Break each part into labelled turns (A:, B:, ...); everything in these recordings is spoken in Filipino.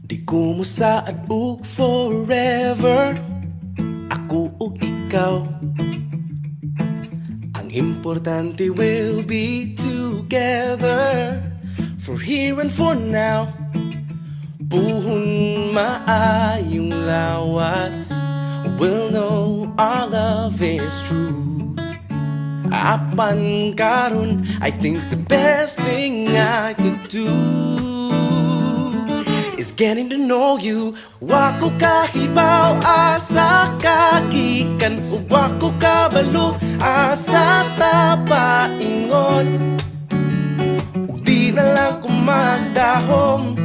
A: Di ko mo saad og forever, ako ug ikaw. Ang importante will be together, for here and for now. Buhon maayong lawas, we'll know our love is true. Apan karon, I think the best thing I could do is getting to know you. Wako kahibaw asa kagikan, ug wako kabalo asa tapaingon. Ug di na lang ko magdahom,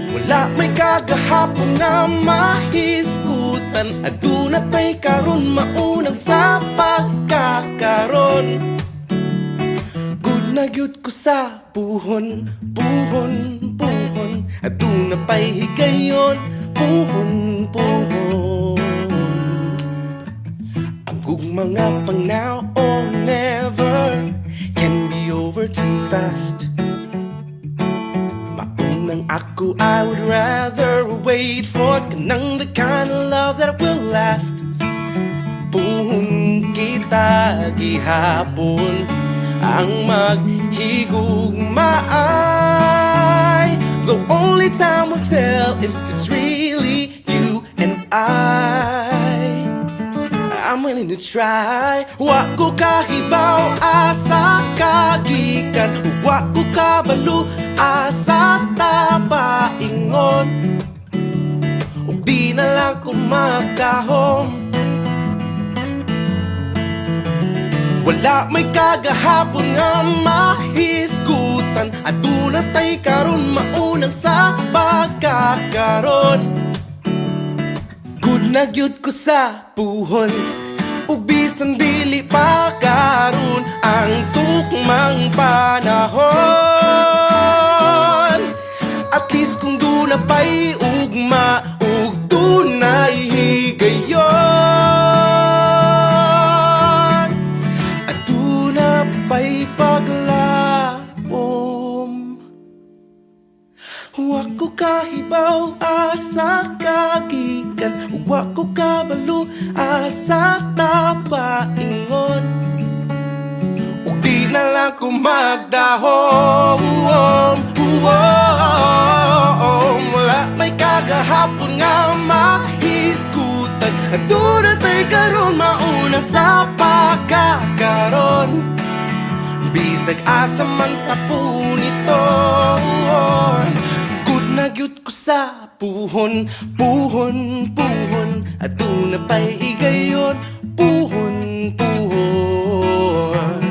A: wala may kagahapon nga mahiskutan. Aduna tay karon maunang sa pagkakaron. Good na gyud ko sa buhon, buhon, buhon. Aduna pa'y higayon, buhon, buhon. Ang gugmanga pang now or never can be over too fast. Maunang ako, I would rather wait for kanang the kind of love that will last. Buhon kita gihapon, ang maghigugmaay. The only time will tell if it's really you and I'm willing to try. Wa ko kahibaw asa kagikan, wa ko kabalo asa tapaingon. Ug di na lang ko magdahom, wala may kagahapon nga mahisgutan. Aduna tay karon maunang sa pagkakaron. Good na gyud ko sa buhon, ug bisan dili pa karon ang tukmang panahon. At least kung duna pa'y ugma, ug dunay higayon, aduna pa'y paglaom. Wa ko kahibaw asa kagikan, wa ko kabalo asa tapaingon. Ug di na lang ko magdahom, wala may kagahapon nga mahisgutan. Aduna tay karon mauna sa pagkakaron. Bisag asa man tapon ito, good na gyud ko sa buhon, buhon, buhon. Aduna pa'y